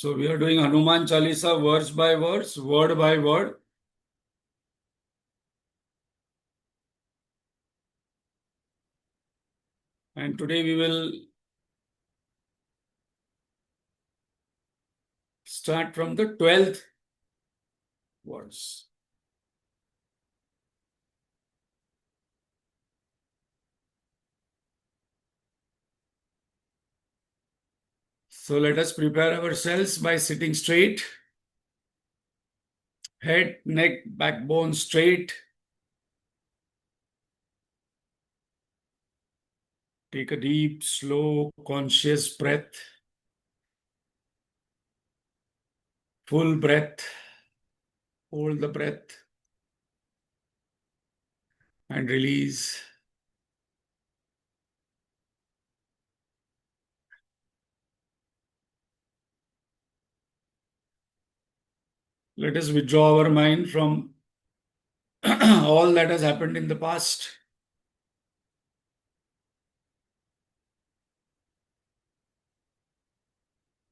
So we are doing Hanuman Chalisa verse by verse, word by word. And today we will start from the 12th verse. So let us prepare ourselves by sitting straight, head, neck, backbone straight. Take a deep, slow, conscious breath. Full breath. Hold the breath and release. Let us withdraw our mind from all that has happened in the past.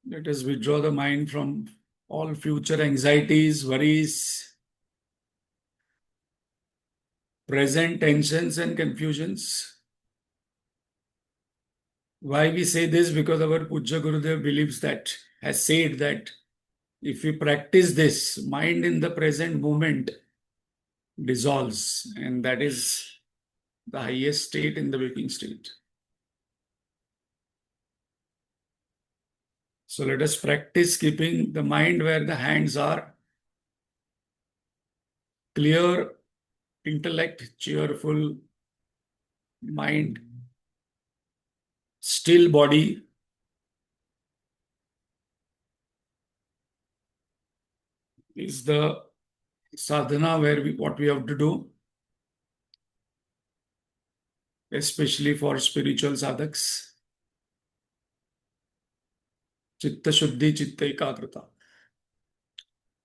Let us withdraw the mind from all future anxieties, worries, present tensions and confusions. Why we say this? Because our Pujya Gurudev believes that, has said that if we practice this, mind in the present moment dissolves, and that is the highest state in the waking state. So let us practice keeping the mind where the hands are, clear intellect, cheerful mind, still body. Is the sadhana where what we have to do, especially for spiritual sadhaks. Chitta Shuddhi, Chitta Ekagrata.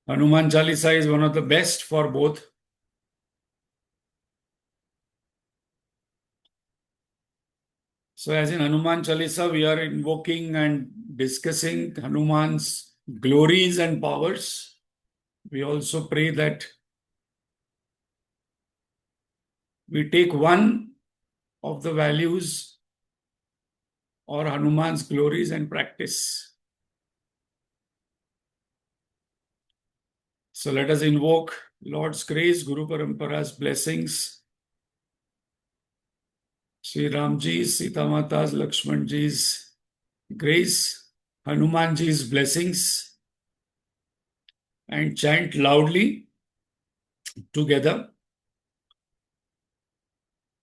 Hanuman Chalisa is one of the best for both. So as in Hanuman Chalisa, we are invoking and discussing Hanuman's glories and powers. We also pray that we take one of the values or Hanuman's glories and practice. So let us invoke Lord's grace, Guru Parampara's blessings, Sri Ramji's, Sita Mata's, Lakshmanji's grace, Hanumanji's blessings, and chant loudly together.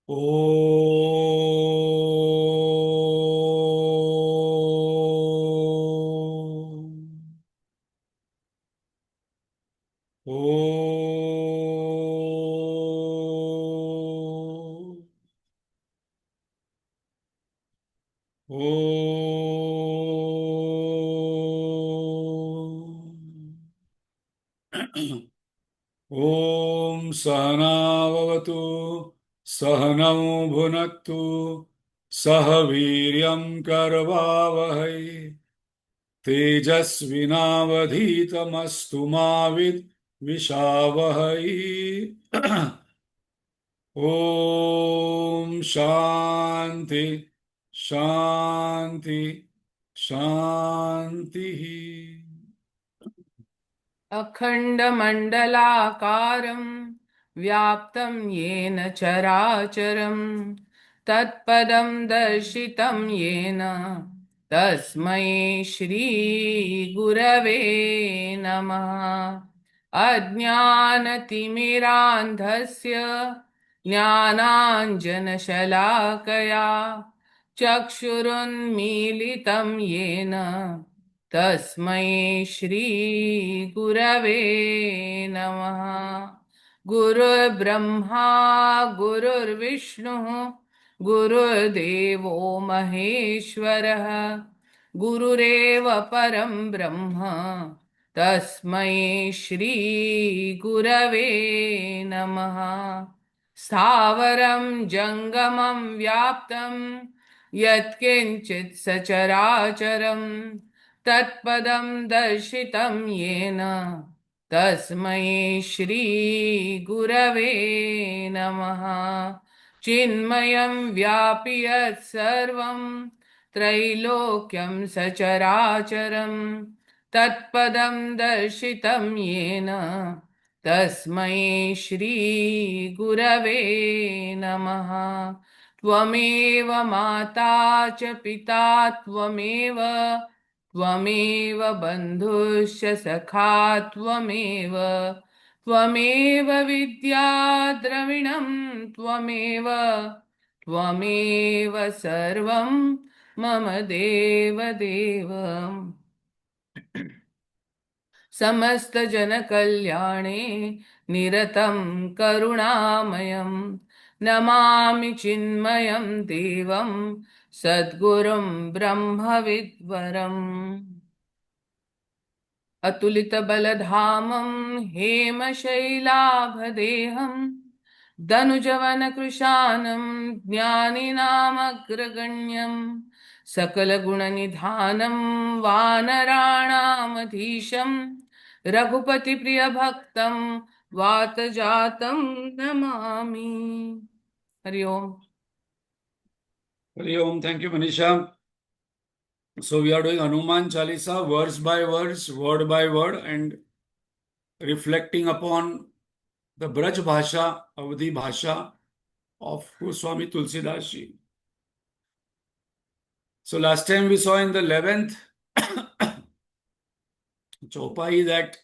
Om. Om. Om. Om Sahanavavatu Sahanau Bhunattu Sahaviryam Karvavahai Tejasvinavadhitamastu Mavid Vishavahai. Om Shanti Shanti Shanti. अखण्डमण्डलाकारं व्याप्तं येन चराचरं तत्पदं दर्शितं येन तस्मै श्रीगुरवे नमः। अज्ञानतिमिरान्धस्य ज्ञानाञ्जनशलाकया चक्षुरुन्मीलितं येन तस्मै श्रीगुरवे नमः। गुरुर्ब्रह्मा गुरुर्विष्णुः गुरुर्देवो महेश्वरः गुरुरेव परं ब्रह्म तस्मै श्रीगुरवे नमः। स्थावरं जङ्गमं व्याप्तं यत्किञ्चित् सचराचरं तत्पदं दर्शितं येन तस्मै श्रीगुरवे नमः। चिन्मयं व्यापि यत्सर्वं त्रैलोक्यं सचराचरं तत्पदं दर्शितं येन तस्मै श्रीगुरवे नमः। त्वमेव माता च पिता त्वमेव त्वमेव बन्धुश्च सखा त्वमेव त्वमेव विद्या द्रविणं त्वमेव त्वमेव सर्वं मम देवदेव। समस्तजनकल्याणे निरतं करुणामयं नमामि चिन्मयं देवं सद्गुरुं ब्रह्मविद्वरम्। अतुलितबलधामं हेमशैलाभदेहं दनुजवनकृशानं ज्ञानिनामग्रगण्यं सकलगुणनिधानं वानराणामधीशं रघुपतिप्रियभक्तं वातजातं नमामि। हरि ओम। Hari Om. Thank you, Manisha. So we are doing Hanuman Chalisa verse by verse, word by word, and reflecting upon the Braj Bhasha, Avadhi Bhasha of Goswami Tulsidas Ji. So last time we saw in the 11th Chaupai that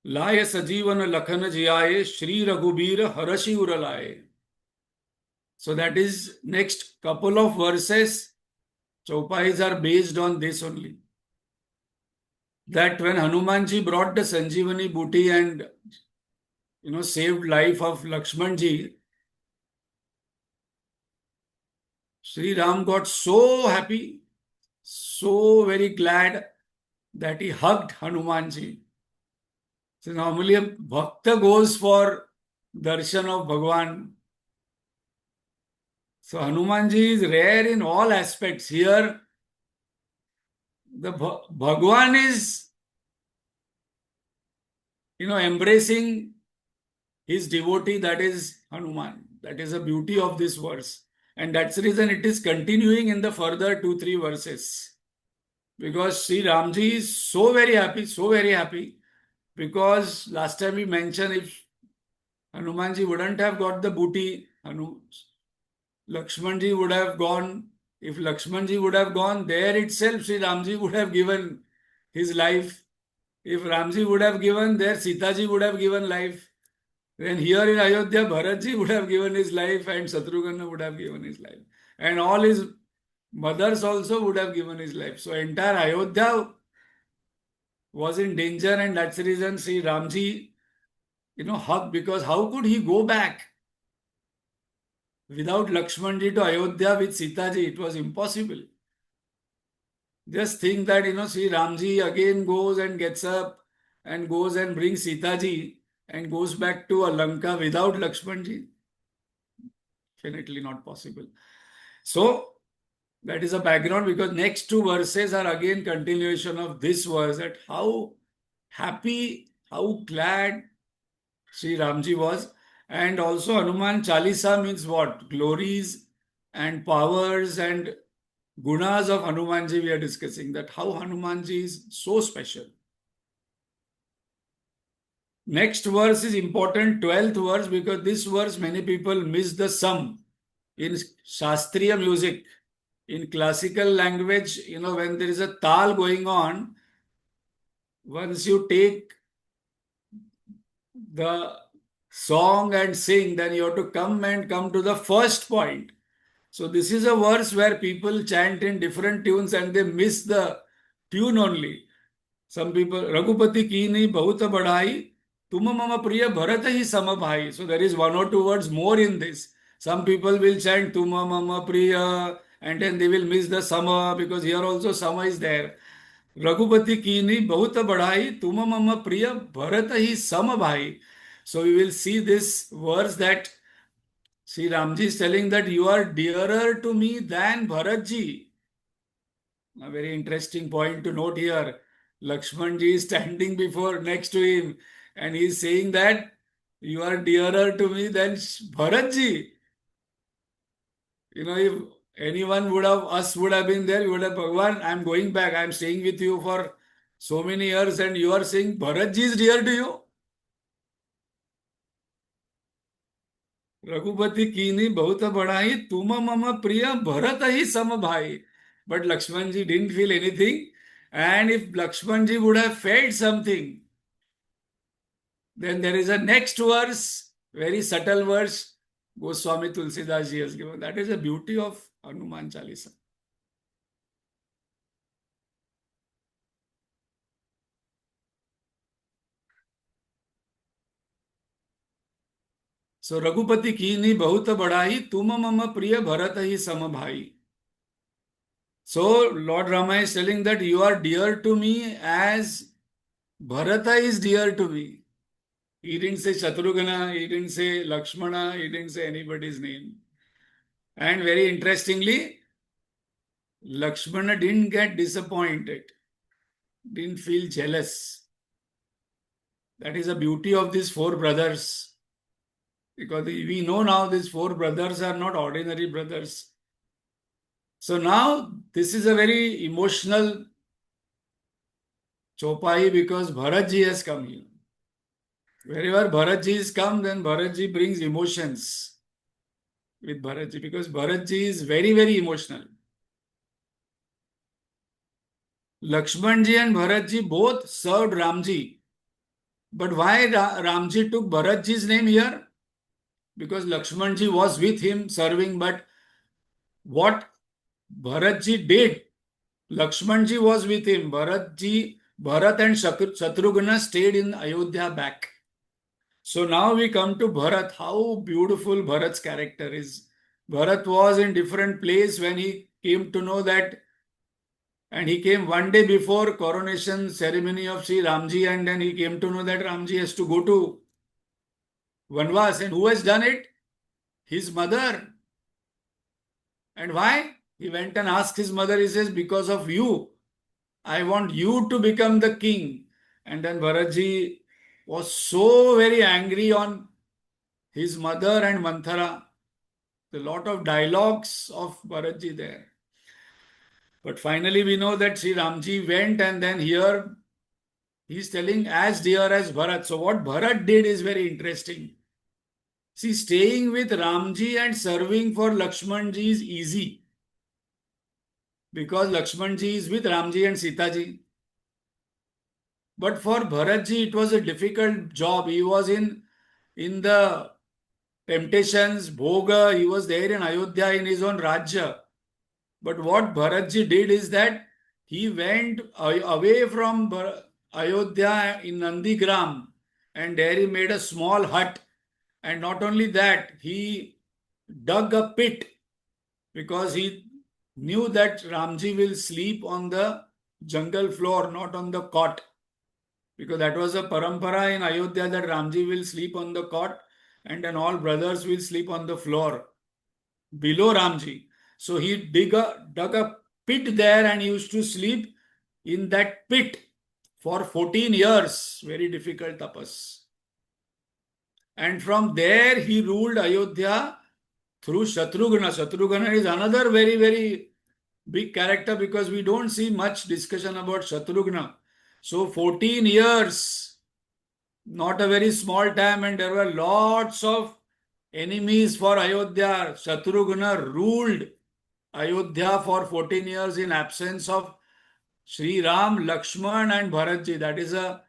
Laye Sajivan Lakhan Jiyaye Shri Raghubir Harashi Uralaye. So that is next couple of verses. Chaupais are based on this only. That when Hanumanji brought the Sanjeevani booty and saved life of Lakshmanji, Sri Ram got so happy, so very glad that he hugged Hanumanji. So normally a bhakta goes for darshan of Bhagwan. So Hanumanji is rare in all aspects. Here, the Bhagwan is, embracing his devotee, that is Hanuman. That is the beauty of this verse. And that's the reason it is continuing in the further 2-3 verses. Because Sri Ramji is so very happy, because last time we mentioned if Hanumanji wouldn't have got the booty, Lakshmanji would have gone. If Lakshmanji would have gone, there itself Sri Ramji would have given his life. If Ramji would have given, there Sitaji would have given life. Then here in Ayodhya, Bharatji would have given his life and Shatrugna would have given his life. And all his mothers also would have given his life. So entire Ayodhya was in danger, and that's the reason Sri Ramji, hugged, because how could he go back without Lakshmanji to Ayodhya with Sitaji? It was impossible. Just think that, Sri Ramji again goes and gets up and goes and brings Sitaji and goes back to Lanka without Lakshmanji. Definitely not possible. So, that is a background, because next 2 verses are again continuation of this verse, that how happy, how glad Sri Ramji was. And also Hanuman Chalisa means what? Glories and powers and gunas of Hanumanji we are discussing, that how Hanumanji is so special. Next verse is important, 12th verse, because this verse many people miss the sum. In Shastriya music, in classical language, when there is a tal going on, once you take the song and sing, then you have to come to the first point. So this is a verse where people chant in different tunes and they miss the tune only. Some people, Raghupati Kini Bahuta Badhai, Tuma Mama Priya Bharata Hi Samabhai. So there is 1 or 2 words more in this. Some people will chant Tuma Mama Priya and then they will miss the Sama, because here also Sama is there. Raghupati Kini Bahuta Badhai, Tuma Mama Priya Bharata Hi Samabhai. So we will see this verse that Sri Ramji is telling that you are dearer to me than Bharatji. A very interesting point to note here. Lakshmanji is standing next to him, and he is saying that you are dearer to me than Bharatji. If anyone would have been there, you would have, Bhagwan, I'm going back. I'm staying with you for so many years, and you are saying Bharatji is dear to you. Raghupati कीनी बहुत बढ़ाई तुम मम प्रिय भरत ही सम भाई. But Lakshman ji didn't feel anything. And if Lakshman ji would have felt something, then there is a next verse, very subtle verse, Goswami Tulsidas ji has given. That is the beauty of Hanuman Chalisa. So Raghupati कीनी बहुत बढ़ाई तुम मम प्रिय भरत ही सम भाई. So Lord Rama is telling that you are dear to me as Bharata is dear to me. He didn't say Shatrughna, he didn't say Lakshmana, he didn't say anybody's name. And very interestingly, Lakshmana didn't get disappointed, didn't feel jealous. That is the beauty of these four brothers. Because we know now these four brothers are not ordinary brothers. So now this is a very emotional chopai because Bharatji has come here. Wherever Bharatji is come, then Bharatji brings emotions with Bharatji because Bharatji is very, very emotional. Lakshmanji and Bharatji both served Ramji. But why Ramji took Bharatji's name here? Because Lakshmanji was with him serving, but what Bharatji did, Lakshmanji was with him. Bharat and Shatrughna stayed in Ayodhya back. So now we come to Bharat. How beautiful Bharat's character is. Bharat was in different place when he came to know that, and he came one day before coronation ceremony of Sri Ramji, and then he came to know that Ramji has to go to Vanvas. And who has done it? His mother. And why? He went and asked his mother, he says, because of you, I want you to become the king. And then Bharatji was so very angry on his mother and Manthara. A lot of dialogues of Bharatji there. But finally we know that Sri Ramji went, and then here he's telling as dear as Bharat. So what Bharat did is very interesting. See, staying with Ramji and serving for Lakshmanji is easy. Because Lakshmanji is with Ramji and Sitaji. But for Bharatji, it was a difficult job. He was in the temptations, Bhoga, he was there in Ayodhya in his own Rajya. But what Bharatji did is that he went away from Ayodhya in Nandigram, and there he made a small hut. And not only that, he dug a pit because he knew that Ramji will sleep on the jungle floor, not on the cot. Because that was a parampara in Ayodhya that Ramji will sleep on the cot and then all brothers will sleep on the floor below Ramji. So he dug a pit there and he used to sleep in that pit for 14 years. Very difficult tapas. And from there he ruled Ayodhya through Shatrughna. Shatrughna is another very, very big character because we don't see much discussion about Shatrughna. So 14 years, not a very small time, and there were lots of enemies for Ayodhya. Shatrughna ruled Ayodhya for 14 years in absence of Sri Ram, Lakshman and Bharatji. That is a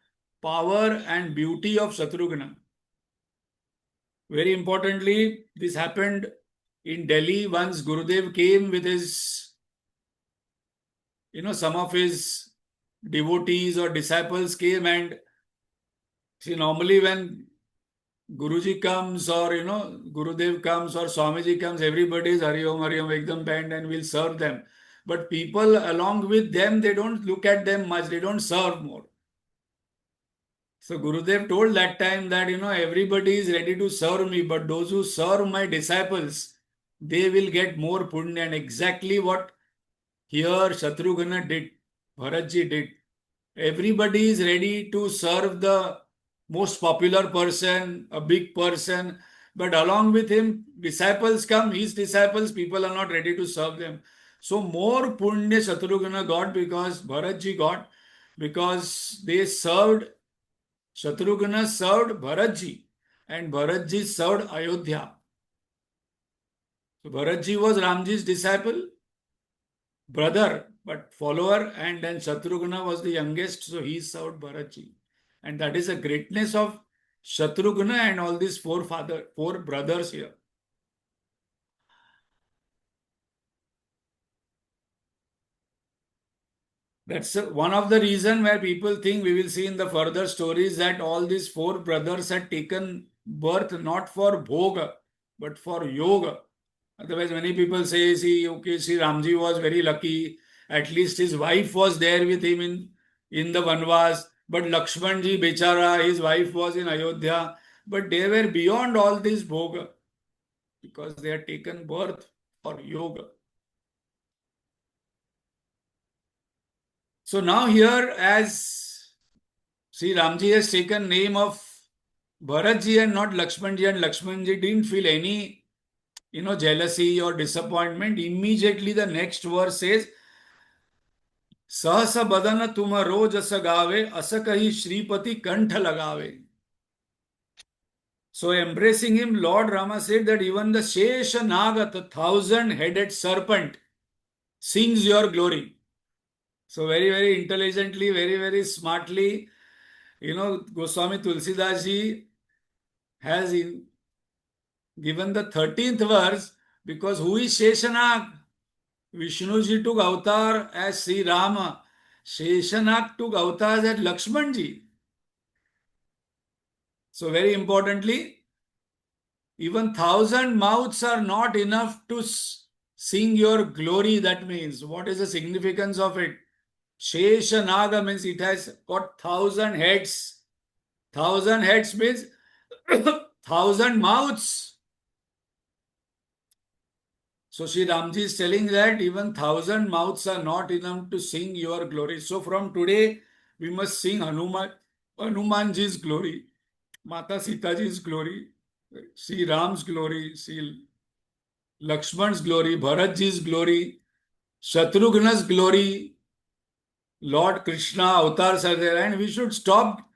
power and beauty of Shatrughna. Very importantly, this happened in Delhi once Gurudev came with his, some of his devotees or disciples came, and see, normally when Guruji comes or, Gurudev comes or Swamiji comes, everybody is Hari Om, Ekdam band and will serve them. But people along with them, they don't look at them much, they don't serve more. So Gurudev told that time that, everybody is ready to serve me, but those who serve my disciples, they will get more punya. And exactly what Here Shatrughna did, Bharatji did. Everybody is ready to serve the most popular person, a big person, but along with him, disciples come, his disciples, people are not ready to serve them. So more Punya Shatrughna got because Bharatji got, because they served, Shatrughna served Bharatji and Bharatji served Ayodhya. So Bharatji was Ramji's disciple, brother, but follower, and then Shatrughna was the youngest, so he served Bharatji. And that is the greatness of Shatrughna and all these four brothers here. That's one of the reason where people think, we will see in the further stories, that all these four brothers had taken birth not for bhoga, but for yoga. Otherwise, many people say, see, okay, see, Ramji was very lucky. At least his wife was there with him in the Vanvas. But Lakshmanji, Bechara, his wife was in Ayodhya. But they were beyond all this bhoga because they had taken birth for yoga. So now here, as see, Ramji has taken name of Bharatji and not Lakshmanji, and Lakshmanji didn't feel any jealousy or disappointment. Immediately the next verse says, सहस बदन तुम रोज अस गावे अस कही श्रीपति कंठ लगावे. So embracing him, Lord Rama said that even the Shesha Naga, the 1,000-headed serpent, sings your glory. So very, very intelligently, very, very smartly, Goswami Tulsidas ji has given the 13th verse, because who is Sheshanag? Vishnuji took avatar as Sri Rama. Sheshanag took avatar as Lakshmanji. So very importantly, even 1,000 mouths are not enough to sing your glory. That means, what is the significance of it? Sheshanaga means it has got 1,000 heads. 1,000 heads means 1,000 mouths. So Sri Ramji is telling that even 1,000 mouths are not enough to sing your glory. So from today, we must sing Hanumanji's glory, Mata Sitaji's glory, Sri Ram's glory, Sri Lakshman's glory, Bharatji's glory, Shatrughna's glory, Lord Krishna, avatars are there, and we should stop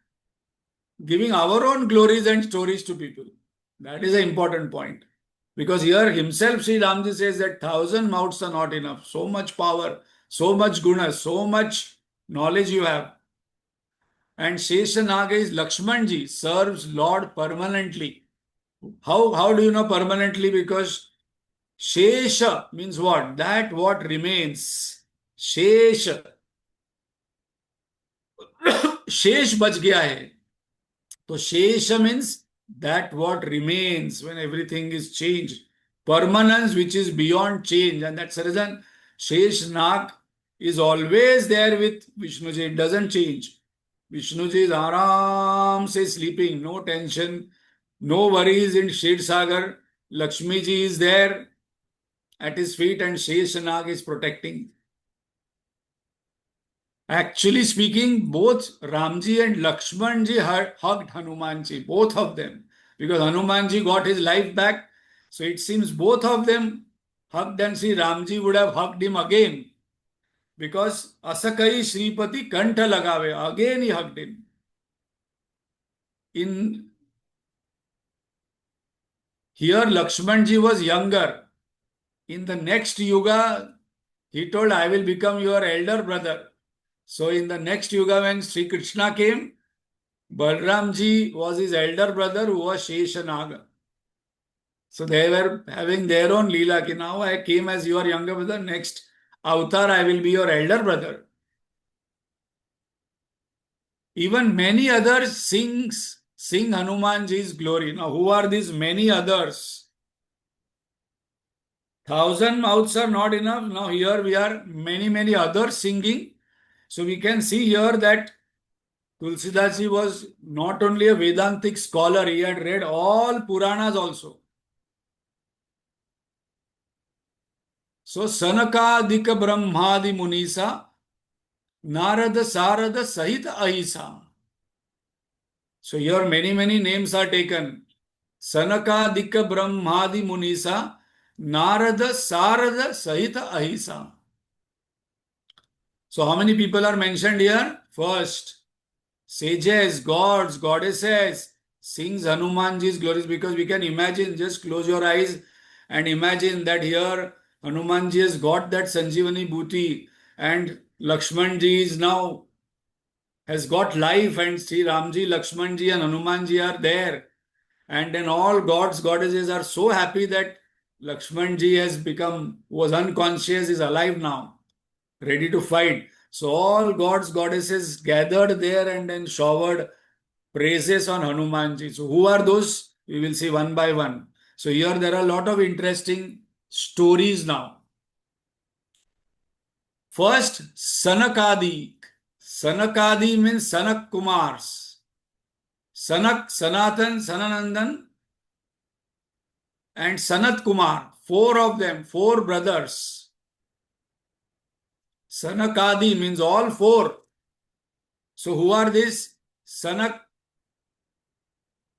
giving our own glories and stories to people. That is an important point. Because here himself, Sri Ramji says that 1,000 mouths are not enough. So much power, so much guna, so much knowledge you have. And Sheshanaga is Lakshmanji, serves Lord permanently. How do you know permanently? Because Shesha means what? That what remains. Shesha. Shesh bach gaya hai. So Shesha means that what remains when everything is changed. Permanence which is beyond change. And that's the reason Sheshanag is always there with Vishnuji. It doesn't change. Vishnuji is aram se sleeping, no tension, no worries in Kshetrasagar. Lakshmi ji is there at his feet and Sheshanag is protecting. Actually speaking, both Ramji and Lakshmanji hugged Hanumanji, both of them. Because Hanumanji got his life back. So it seems both of them hugged, and Sri Ramji would have hugged him again. Because Asakai Shripati Kantha Lagave, again he hugged him. Here Lakshmanji was younger. In the next yuga, he told, I will become your elder brother. So in the next yuga, when Sri Krishna came, Balramji was his elder brother who was Sheshanaga. So they were having their own Leela. Ki now I came as your younger brother. Next avatar, I will be your elder brother. Even many others sing Hanumanji's glory. Now who are these many others? 1,000 mouths are not enough. Now here we are many others singing. So we can see here that Tulsidas ji was not only a Vedantic scholar, he had read all Puranas also. So Sanakadika Brahmadi Munisa, Narada Sarada Sahita Ahisa. So here many names are taken. Sanakadika Brahmadi Munisa, Narada Sarada Sahita Ahisa. So how many people are mentioned here? First, sages, gods, goddesses, sings Hanumanji's glories, because we can imagine, just close your eyes and imagine that here Hanumanji has got that Sanjeevani Bhuti and Lakshmanji is now has got life, and Sri Ramji, Lakshmanji and Hanumanji are there. And then all gods, goddesses are so happy that Lakshmanji was unconscious, is alive now, ready to fight. So all gods, goddesses gathered there and then showered praises on Hanumanji. So who are those? We will see one by one. So here there are a lot of interesting stories now. First, Sanakadi. Sanakadi means Sanak Kumars. Sanak, Sanatan, Sananandan and Sanat Kumar. Four of them, four brothers. Sanakadi means all four. So who are these? Sanak,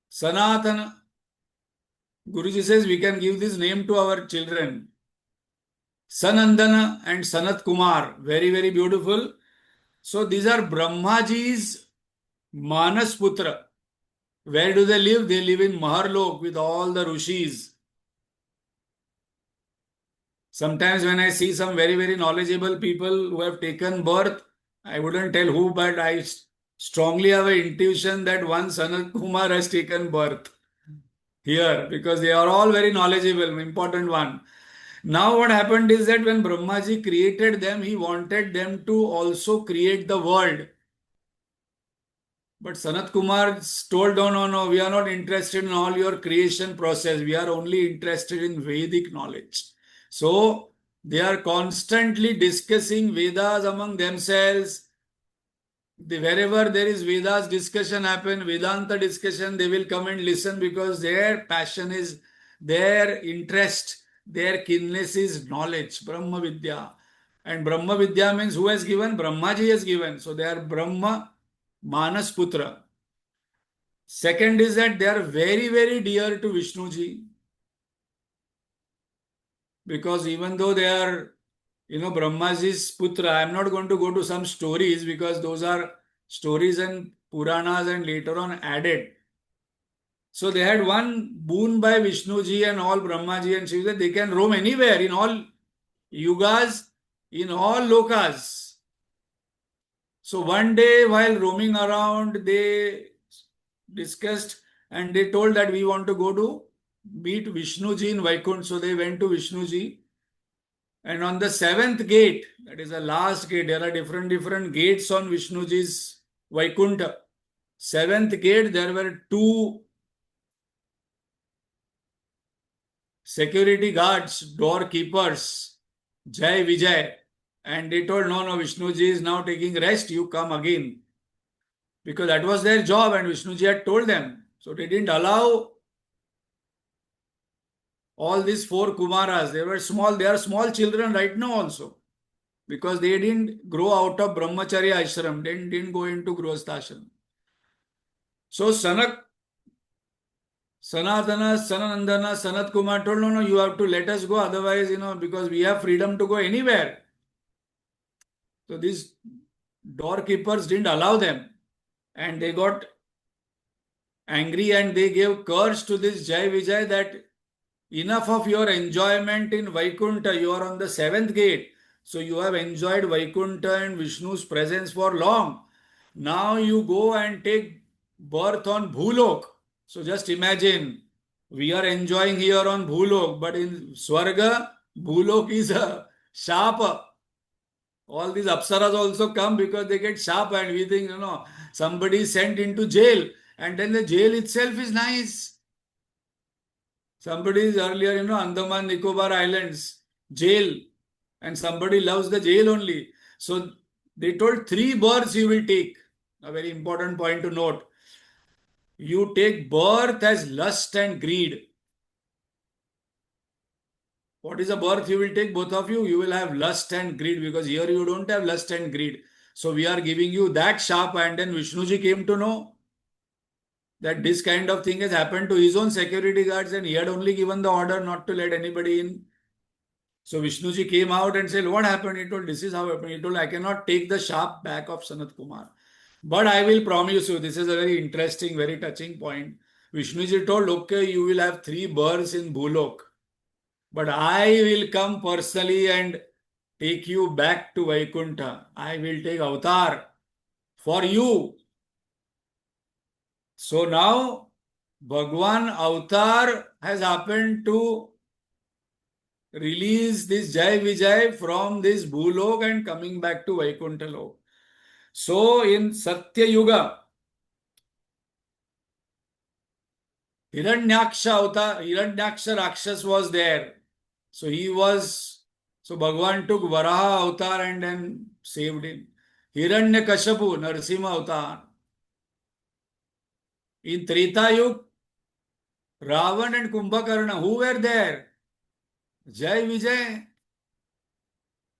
Sanatana. Guruji says we can give this name to our children. Sanandana and Sanat Kumar. Very beautiful. So these are Brahmaji's Manas Putra. Where do they live? They live in Maharlok with all the Rishis. Sometimes when I see some very knowledgeable people who have taken birth, I wouldn't tell who, but I strongly have an intuition that one Sanat Kumar has taken birth here, because they are all very knowledgeable, important one. Now what happened is that when Brahmaji created them, he wanted them to also create the world. But Sanat Kumar told, no, we are not interested in all your creation process. We are only interested in Vedic knowledge. So they are constantly discussing Vedas among themselves. Wherever there is Vedas discussion happen, Vedanta discussion, they will come and listen, because their passion is, their interest, their keenness is knowledge, Brahma Vidya. And Brahma Vidya means who has given? Brahmaji has given. So they are Brahma Manas Putra. Second is that they are very dear to Vishnuji. Because even though they are, Brahmaji's Putra, I am not going to go to some stories, because those are stories and Puranas and later on added. So they had one boon by Vishnuji and all Brahmaji and Shiva, that they can roam anywhere in all yugas, in all lokas. So one day while roaming around, they discussed and they told that we want to go to meet Vishnuji in Vaikuntha. So they went to Vishnuji. And on the seventh gate, that is the last gate, there are different gates on Vishnuji's Vaikuntha. Seventh gate, there were two security guards, doorkeepers, Jai Vijay. And they told, no, Vishnuji is now taking rest, you come again. Because that was their job and Vishnuji had told them. So they didn't allow all these four Kumaras. They were small, they are small children right now also. Because they didn't grow out of Brahmacharya ashram, they didn't go into Grihastha ashram. So Sanatana, Sananandana, Sanat Kumar told, no, you have to let us go, otherwise, because we have freedom to go anywhere. So these doorkeepers didn't allow them. And they got angry and they gave curse to this Jai Vijay that enough of your enjoyment in Vaikuntha, you are on the seventh gate. So you have enjoyed Vaikuntha and Vishnu's presence for long. Now you go and take birth on Bhulok. So just imagine, we are enjoying here on Bhulok, but in Swarga, Bhulok is a Shapa. All these Apsaras also come because they get sharp and we think, somebody is sent into jail and then the jail itself is nice. Somebody is earlier, Andaman Nicobar Islands, jail, and somebody loves the jail only. So they told 3 births you will take. A very important point to note. You take birth as lust and greed. What is the birth you will take, both of you? You will have lust and greed, because here you don't have lust and greed. So we are giving you that sharp. And then Vishnuji came to know that this kind of thing has happened to his own security guards, and he had only given the order not to let anybody in. So Vishnuji came out and said, what happened? He told, this is how it happened. He told, I cannot take the sharp back of Sanat Kumar, but I will promise you, this is a very interesting, very touching point. Vishnuji told, okay, you will have 3 births in Bhulok, but I will come personally and take you back to Vaikuntha. I will take avatar for you. So now Bhagwan avatar has happened to release this Jai Vijay from this Bhulok and coming back to Vaikuntha Lok. So in Satya Yuga, Hiranyaksha avatar, Hiranyaksha Rakshas was there. So Bhagwan took Varaha avatar and then saved him. Hiranyakashipu, Narasimha avatar. In Treta Yuga, Ravan and Kumbhakarna, who were there? Jai Vijay.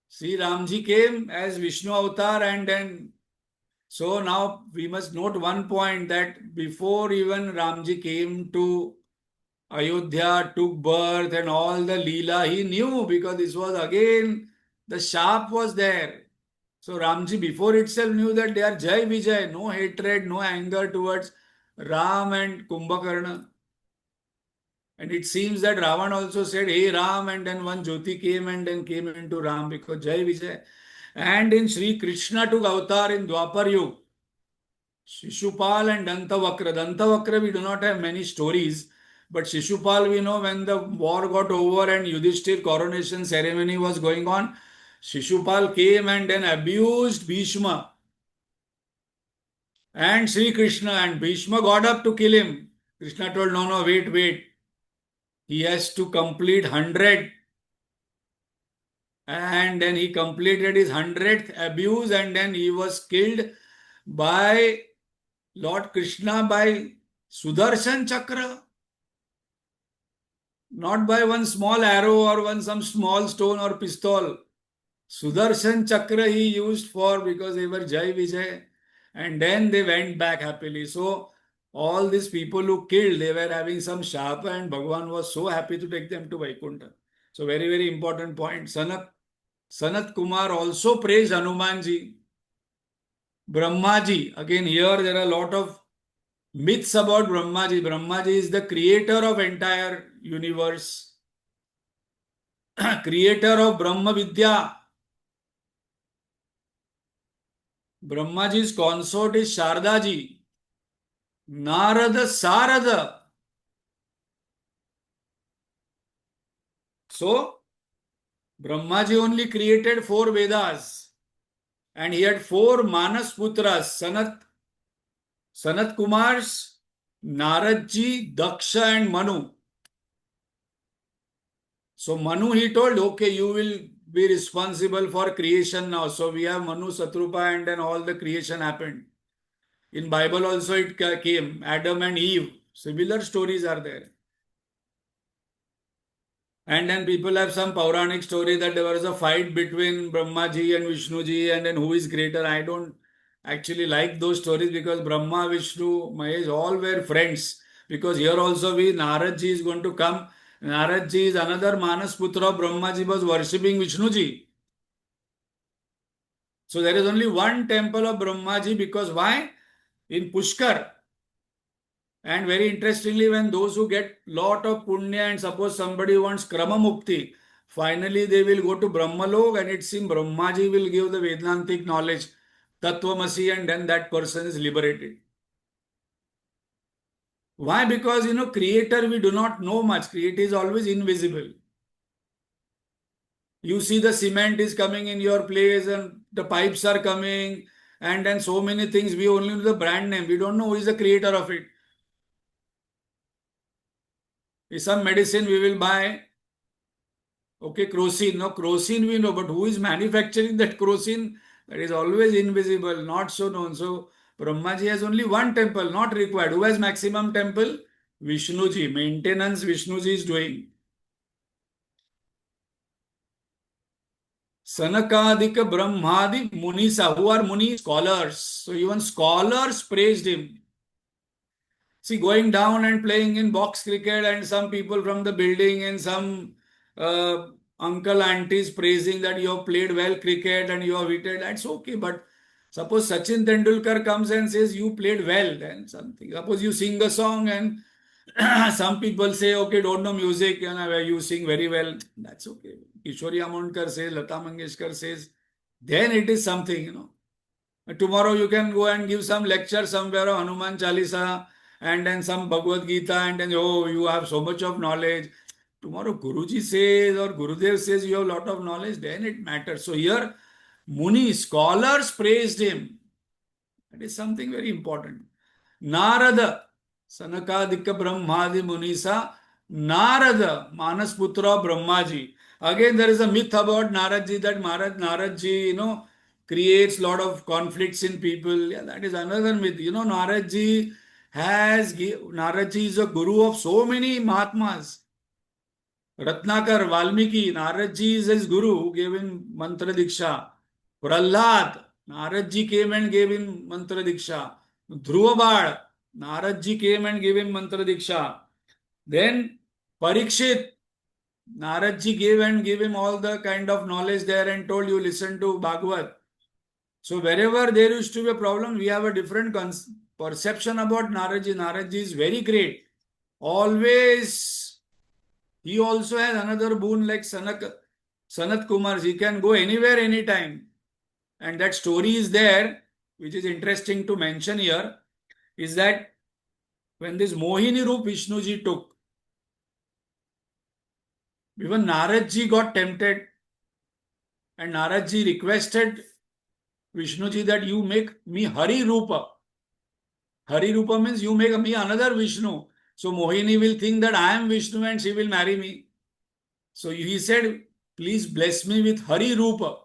Sri Ramji came as Vishnu avatar, and then so now we must note one point, that before even Ramji came to Ayodhya, took birth and all the Leela, he knew, because this was again, the sharp was there. So Ramji before itself knew that they are Jai Vijay, no hatred, no anger towards Ram and Kumbhakarna. And it seems that Ravan also said, hey Ram, and then one Jyoti came and then came into Ram, because Jai Vijay. And in Sri Krishna took avatar in Dwapar Yuga, Shishupal and Dantavakra. Dantavakra, we do not have many stories, but Shishupal, we know when the war got over and Yudhishthir coronation ceremony was going on, Shishupal came and then abused Bhishma and Sri Krishna, and Bhishma got up to kill him. Krishna told, no, wait. He has to complete 100. And then he completed his 100th abuse, and then he was killed by Lord Krishna by Sudarshan Chakra. Not by one small arrow or some small stone or pistol. Sudarshan Chakra he used for, because they were Jai Vijay. And then they went back happily. So all these people who killed, they were having some sharp, and Bhagwan was so happy to take them to Vaikuntha. So very, very important point. Sanat Kumar also praised Hanumanji. Brahmaji, again here there are a lot of myths about Brahmaji. Brahmaji is the creator of entire universe. Creator of Brahma Vidya. Brahmaji's consort is Shardaji. Narada Sarada. So, Brahmaji only created 4 Vedas, and he had 4 Manas Putras, Sanat Kumars, Naradji, Daksha and Manu. So Manu, he told, okay, you will be responsible for creation now. So we have Manu, Satrupa, and then all the creation happened. In Bible also it came, Adam and Eve. Similar stories are there. And then people have some Puranic story that there was a fight between Brahmaji and Vishnuji, and then who is greater. I don't actually like those stories, because Brahma, Vishnu, Mahesh, all were friends. Because here also Naradji is going to come. Naradji is another Manas Putra of Brahmaji, was worshipping Vishnuji. So there is only one temple of Brahmaji, because why? In Pushkar. And very interestingly, when those who get lot of punya, and suppose somebody wants Krama Mukti, finally they will go to Brahmalok, and it seems Brahmaji will give the Vedantic knowledge, Tattvamasi, and then that person is liberated. Why? Because, creator we do not know much. Creator is always invisible. You see the cement is coming in your place, and the pipes are coming, and then so many things. We only know the brand name. We don't know who is the creator of it. Some medicine we will buy, okay, crocin. No, crocin we know, but who is manufacturing that crocin? That is always invisible, not so known. So Brahmaji has only one temple, not required. Who has maximum temple? Vishnuji. Maintenance Vishnuji is doing. Sanakadika Brahmadi Munisa, who are Muni scholars. So even scholars praised him. See, going down and playing in box cricket, and some people from the building and some uh, uncle aunties praising that you have played well cricket and you have hitted, that's okay. But suppose Sachin Tendulkar comes and says you played well, then something. Suppose you sing a song and some people say, okay, don't know music, and you sing very well, that's okay. Kishori Amonkar says, Lata Mangeshkar says, then it is something, Tomorrow you can go and give some lecture somewhere of Hanuman Chalisa and then some Bhagavad Gita, and then, oh, you have so much of knowledge. Tomorrow Guruji says or Gurudev says you have a lot of knowledge, then it matters. So here, Muni, scholars praised him. That is something very important. Narada, Sanakadika Brahmadi Munisa, Narada, Manas Putra of Brahmaji. Again, there is a myth about Naradji that Naradji, creates a lot of conflicts in people. Yeah, that is another myth. Naradji Naradji is a guru of so many Mahatmas. Ratnakar, Valmiki, Naradji is his guru who gave him Mantra Diksha. Prahlad, Naradji came and gave him Mantra Diksha. Dhruvabad, Naradji came and gave him Mantra Diksha. Then Parikshit, Naradji gave him all the kind of knowledge there and told you listen to Bhagavad. So wherever there used to be a problem, we have a different perception about Naradji. Naradji is very great. Always, he also has another boon like Sanat Kumar. He can go anywhere, anytime. And that story is there, which is interesting to mention here, is that when this Mohini Roop Vishnuji took, even Naradji got tempted, and Naradji requested Vishnuji that you make me Hari Rupa. Hari Rupa means you make me another Vishnu. So Mohini will think that I am Vishnu and she will marry me. So he said, please bless me with Hari Rupa.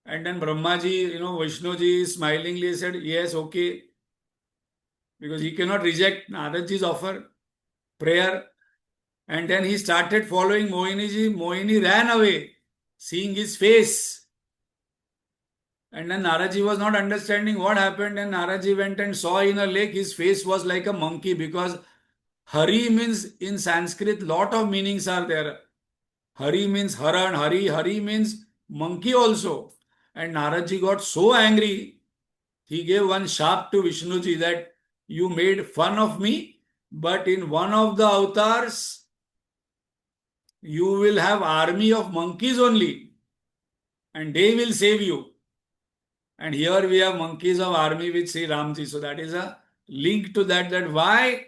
And then Brahmaji, Vishnuji smilingly said, yes, okay. Because he cannot reject Naradji's offer, prayer. And then he started following Mohiniji. Mohini ran away, seeing his face. And then Naradji was not understanding what happened. And Naradji went and saw in a lake, his face was like a monkey, because Hari means in Sanskrit, lot of meanings are there. Hari means Haran, Hari means monkey also. And Naradji got so angry, he gave one sharp to Vishnuji that you made fun of me, but in one of the avatars, you will have army of monkeys only, and they will save you. And here we have monkeys of army with Sri Ramji. So that is a link to that why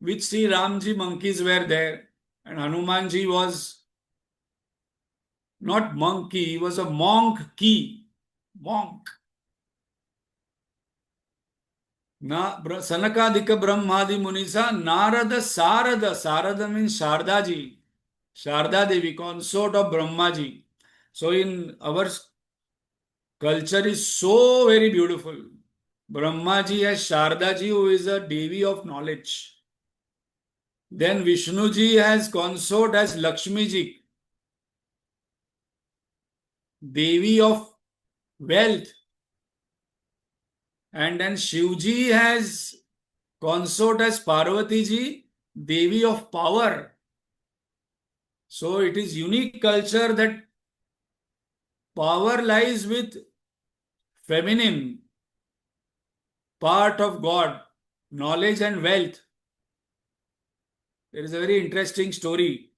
with Sri Ramji monkeys were there. And Hanumanji was not monkey, he was a monk key. Monk. Sanakadika Brahmadi Munisa, Narada Sarada. Sarada means Shardaji. Sharda Devi, consort of Brahmaji. So in our culture is so very beautiful. Brahmaji has Shardaji, who is a Devi of knowledge. Then Vishnuji has consort as Lakshmiji, Devi of wealth. And then Shivji has consort as Parvatiji, Devi of power. So it is unique culture that power lies with feminine part of God, knowledge and wealth. There is a very interesting story.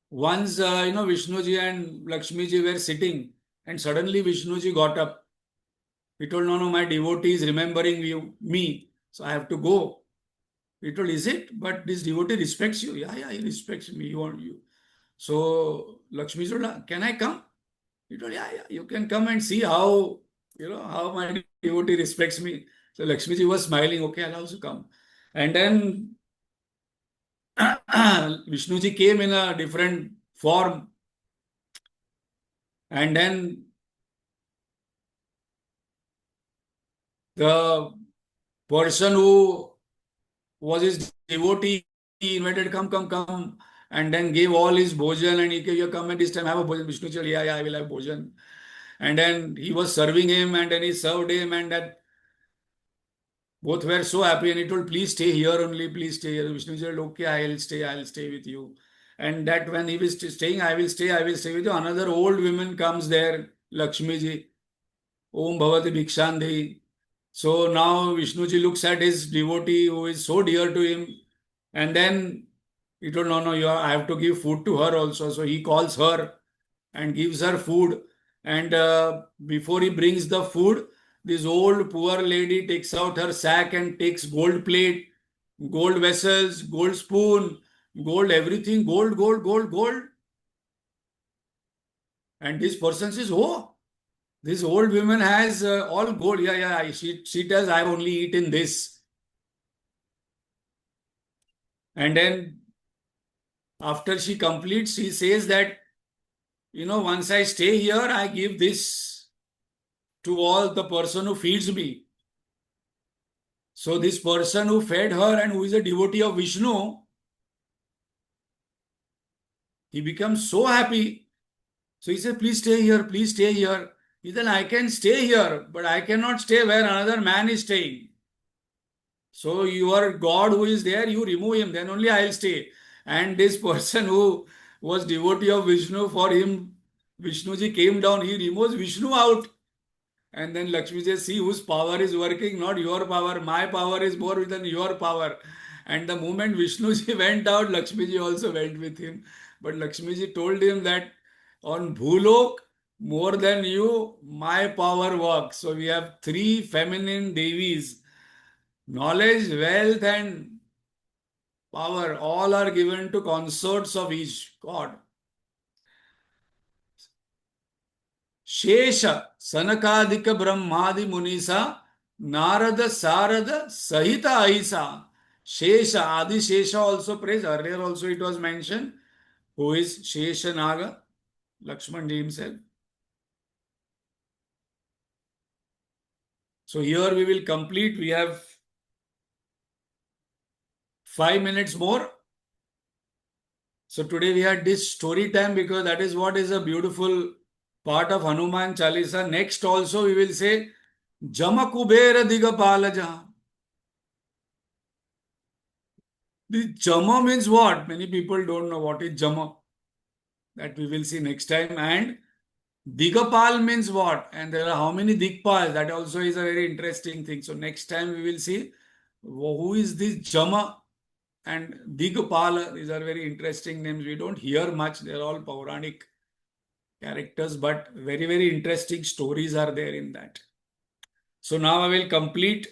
Once, Vishnuji and Lakshmiji were sitting, and suddenly Vishnuji got up. He told, no, my devotee is remembering me, so I have to go. He told, is it? But this devotee respects you. Yeah, he respects me. You. So Lakshmi told, can I come? He told, yeah, you can come and see how my devotee respects me. So Lakshmiji was smiling, okay, I'll also come. And then Vishnuji came in a different form. And then the person who was his devotee, he invited, come. and then gave all his bhojan, and he said, you come at this time, have a bhojan. Vishnu said, yeah, I will have bhojan. And then he was serving him, and then he served him, and that both were so happy, and he told, please stay here only, please stay here. Vishnu said, okay, I'll stay with you. And that when he was staying, I will stay with you. Another old woman comes there, Lakshmi ji, Om Bhavati Bhikshandi. So now Vishnuji looks at his devotee who is so dear to him, and then he told, no, I have to give food to her also. So he calls her and gives her food. And before he brings the food, this old poor lady takes out her sack and takes gold plate, gold vessels, gold spoon, gold everything, gold, gold, gold, gold. And this person says, oh, this old woman has all gold. Yeah. She tells, I've only eaten this. And then after she completes, she says that, once I stay here, I give this to all the person who feeds me. So this person who fed her and who is a devotee of Vishnu, he becomes so happy. So he said, please stay here, please stay here. He said, I can stay here, but I cannot stay where another man is staying. So your God who is there, you remove him, then only I'll stay. And this person who was devotee of Vishnu, for him, Vishnuji came down, he removes Vishnu out. And then Lakshmi says, see whose power is working, not your power. My power is more than your power. And the moment Vishnuji went out, Lakshmiji also went with him. But Lakshmiji told him that on Bhulok, more than you, my power works. So we have three feminine Devis. Knowledge, wealth, and power, all are given to consorts of each god. Shesha, Sanakadika Brahmadi Munisa, Narada Sarada Sahita Aisa. Shesha, Adi Shesha also prays. Earlier also it was mentioned. Who is Shesha Naga? Lakshman ji himself. So here we will complete. We have 5 minutes more. So today we had this story time because that is what is a beautiful part of Hanuman Chalisa. Next also we will say Jama Kubera Digapalaja. The Jama means what? Many people don't know what is Jama. That we will see next time. And Digapal means what? And there are how many Digpals? That also is a very interesting thing. So next time we will see who is this Jama and Digpala. These are very interesting names. We don't hear much. They are all Pauranic characters, but very, very interesting stories are there in that. So now I will complete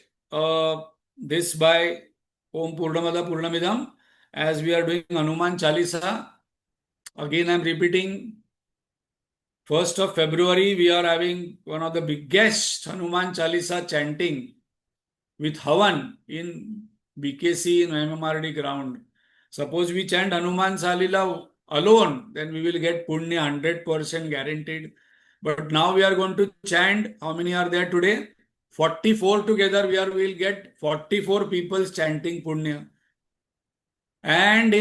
this by Om Purnamada Purnamidam. As we are doing Hanuman Chalisa, again I am repeating, 1st of February, we are having one of the biggest Hanuman Chalisa chanting with Havan in BKC in MMRD ground. Suppose we chant Hanuman Chalila alone, then we will get Punya 100% guaranteed. But now we are going to chant, how many are there today? 44 together, we will get 44 people chanting Punya. And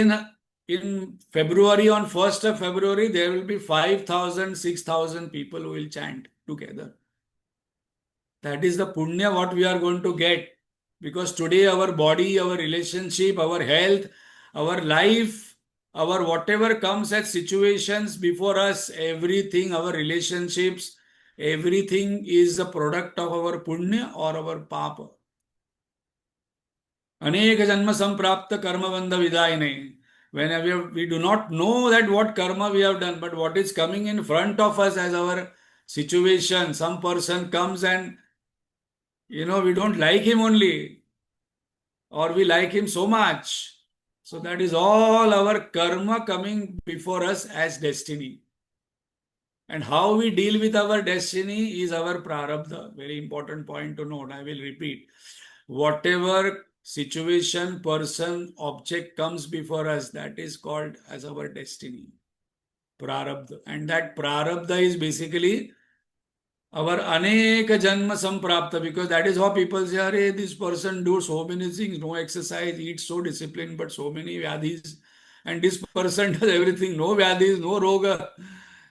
in February, on 1st of February, there will be 5,000, 6,000 people who will chant together. That is the Punya what we are going to get. Because today our body, our relationship, our health, our life, our whatever comes as situations before us, everything, our relationships, everything is a product of our Punya or our Papa. Aneka Janma Samprapta Karma Bandha Vidayane. Whenever we do not know that what karma we have done, but what is coming in front of us as our situation. Some person comes and, we don't like him only, or we like him so much. So that is all our karma coming before us as destiny. And how we deal with our destiny is our prarabdha. Very important point to note. I will repeat. Whatever situation, person, object comes before us, that is called as our destiny. Prarabdha. And that prarabdha is basically our aneka janma samprapta, because that is how people say, Arey, this person do so many things, no exercise, eats so disciplined, but so many vyadhis. and this person does everything. No vyadis, no roga.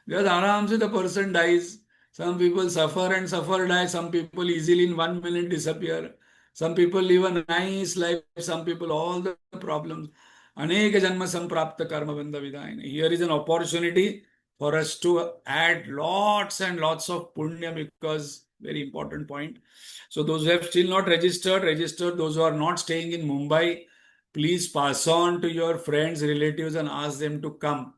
Just aram se the person dies. Some people suffer and suffer, die. Some people easily in 1 minute disappear. Some people live a nice life. Some people all the problems. Aneka janma samprapta karma bandha vidayane. Here is an opportunity for us to add lots and lots of punya, because very important point. So those who have still not registered, registered. Those who are not staying in Mumbai, please pass on to your friends, relatives, and ask them to come.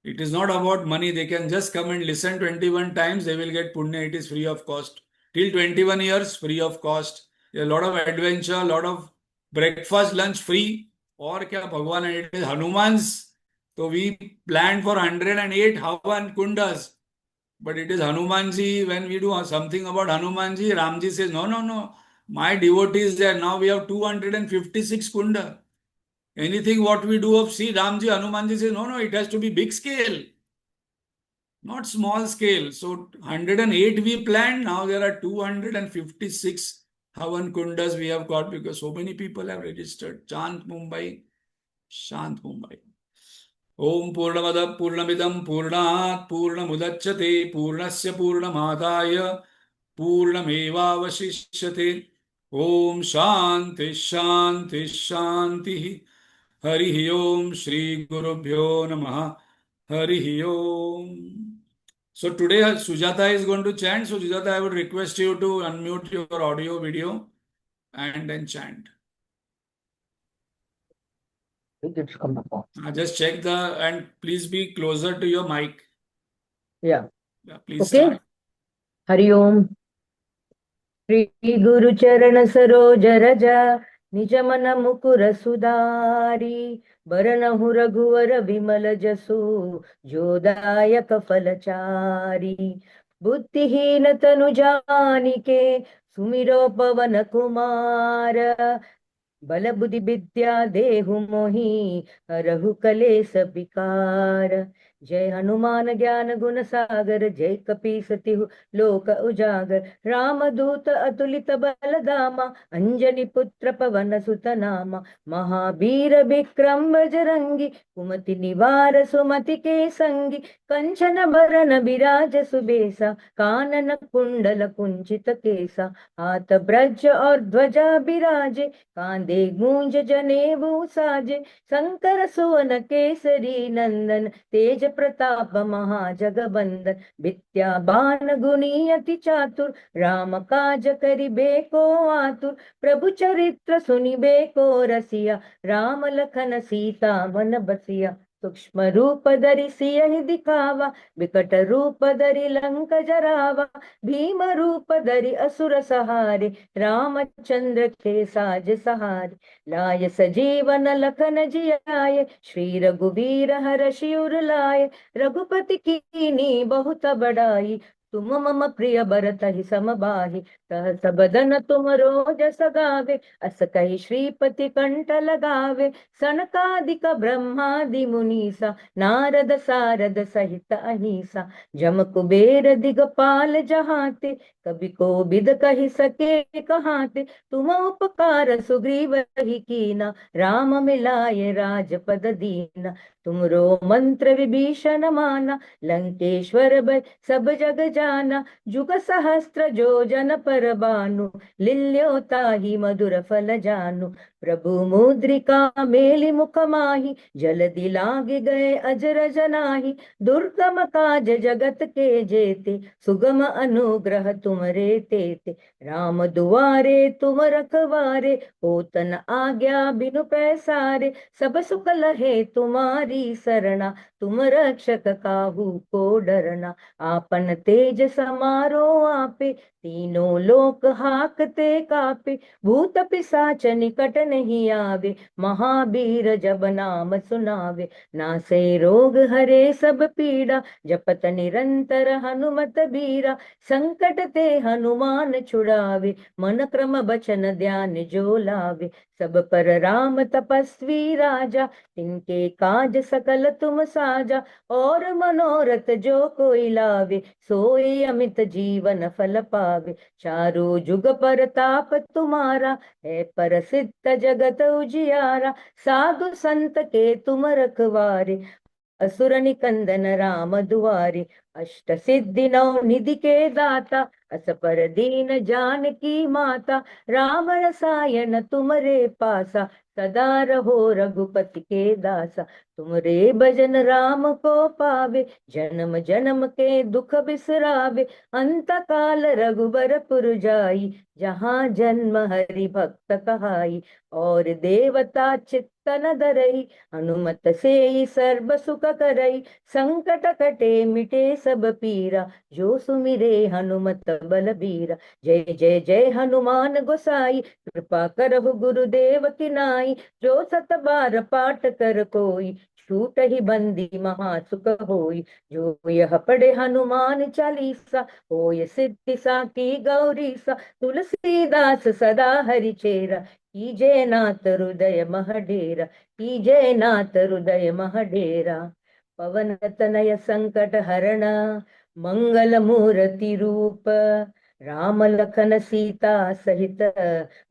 It is not about money. They can just come and listen 21 times. They will get punya. It is free of cost. Till 21 years, free of cost. A lot of adventure, a lot of breakfast, lunch free. Or kya Bhagwan, and it is Hanuman's. So we planned for 108 Havan Kundas. But it is Hanumanji. When we do something about Hanumanji, Ramji says, no, no, no. My devotee is there. Now we have 256 Kunda. Anything what we do of see Ramji, Hanumanji says, no, no, it has to be big scale, not small scale. So 108 we planned. Now there are 256 Havan Kundas we have got, because so many people have registered. Chant Mumbai, Shant Mumbai. Om Purnamada Purnamidam Purnat Purnamudachyate Purnasya Purnamadaya Purnamevavashishyate. Om Shanti Shanti Shanti. Hari Om Shri Gurubhyo Namaha. Hari Om. So today Sujata is going to chant. So Sujata, I would request you to unmute your audio video and then chant. It's come up. Just check and please be closer to your mic. Yeah. Please Okay. start. Hari Om. Shri Guru Charana Saroja Raja Nijamana Mukura Sudari Baranahura Raghuvar Vimala Jasu Jodayaka Falachari Buddhihina Tanu Janike Sumiro Pavana Kumara बल बुद्धि विद्या देहु मोहि हरहु कलेस विकार जय हनुमान ज्ञान गुण सागर जय कपीस तिहु लोक उजागर राम दूत अतुलित बल धामा अंजनी पुत्र पवन सुत नामा महावीर विक्रम बजरंगी कुमति निवार सुमति के संगी कंचन बरन विराज सुबेसा कानन कुंडल कुंचित केसा हाथ ब्रज और ध्वजा बिराजे कांधे गूंज जनेऊ साजे शंकर सुवन केसरी नंदन तेज प्रताप महाजगबंदन विद्यावान गुणी अति चातुर राम काज करिबे को आतुर प्रभु चरित्र सुनिबे को रसिया राम लखन सीता मन बसिया सूक्ष्म रूप धरि सियहि दिखावा विकट रूप धरि लंक जरावा भीम रूप धरि असुर सहारे रामचंद्र के साज सहारे लाय सजीवन लखन जियाए श्री रघुवीर हर्षि उर लाए रघुपति कीनी बहुत बड़ाई तुम मम प्रिय भरत ही समबाहि सहस बदन तुम रोज सगावे अस कहि श्रीपति कंठ लगावे सनकादिक ब्रह्मादि मुनीसा नारद सारद सहित अहिसा जम कुबेर दिगपाल जहाते कभी को बिद कहि सके कहाते तुम उपकार सुग्रीव ही कीना राम मिलाए राजपद दीना तुमरो मंत्र विभीषण माना लंकेश्वर भय सब जग जाना जुग सहस्त्र जो जन पर बानु लील्यो ताहि मधुर फल जानु प्रभु मुद्रिका मेलि मुख माहि जलदि लागे गए अजर जनाहि दुर्गम काज जगत के जेते सुगम अनुग्रह तुमरे तेते राम दुआरे तुम रखवारे होतन आज्ञा बिनु पैसारे सब सुख लहे तुम्हारी सरना तुम रक्षक काहू को डरना आपन तेज समारो आपे तीनों लोक हाकते कापे भूत पिशाच निकट नहीं आवे महावीर जब नाम सुनावे नासे रोग हरे सब पीड़ा जपत निरंतर हनुमत बीरा संकट ते हनुमान छुड़ावे मन क्रम बचन ध्यान जो लावे सब पर राम तपस्वी राजा तिनके काज सकल तुम सा साजा, और मनोरथ जो कोई लावे, सोई अमित जीवन फल पावे। चारों जुग परताप तुम्हारा, है प्रसिद्ध जगत उजियारा। साधु संत के तुम रखवारे, असुर निकंदन राम दुआरे। अष्ट सिद्धि नौ निधि के दाता, असपर दीन जानकी माता। राम रसायन तुमरे पासा, सदा रहो रघुपति के दासा। तुमरे भजन राम को पावे, जन्म जन्म के दुख बिसरावे। अंत काल रघुबरपुर जाई, जहाँ जन्म हरि भक्त कहाई। और देवता चित्तन धरई, हनुमत से सर्व सुख करई। संकट कटे मिटे सब पीरा, जो सुमिरे हनुमत बलबीरा। जय जय जय हनुमान गोसाई, कृपा करहु गुरुदेव की नाई। जो सत बार पाठ कर कोई, छूट ही बंदी महा सुख होई। जो यह पढ़े हनुमान चालीसा, होय सिद्धि साकी गौरीसा। तुलसीदास सदा हरि चेरा, कीजय नाथ हृदय मह डेरा। कीजय नाथ हृदय मह डेरा। पवन तनय संकट हरण, मंगल मूर्ति रूप। राम लखन सीता सहित,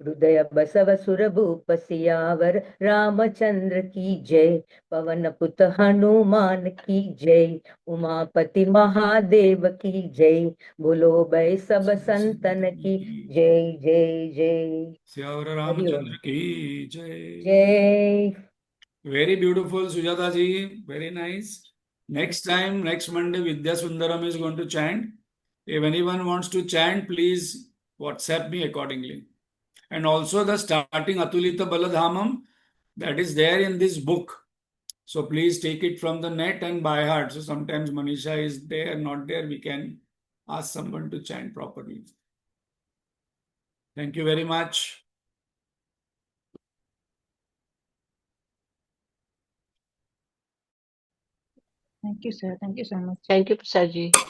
हृदय बसव सुर भूप। सियावर रामचंद्र की जय, पवन पुत हनुमान की जय। उमापति महादेव की जय, बोलो भाई सब संतन की जय जय जय। सियावर हरि ओम। रामचंद्र की जय. जय। Very beautiful, Sujata ji. Very nice. Next time, next Monday, Vidya Sundaram is going to chant. If anyone wants to chant, please WhatsApp me accordingly. And also the starting Atulita Baladhamam, that is there in this book. So please take it from the net and by heart. So sometimes Manisha is there, not there, we can ask someone to chant properly. Thank you very much. Thank you, sir. Thank you so much. Thank you, Prasad ji.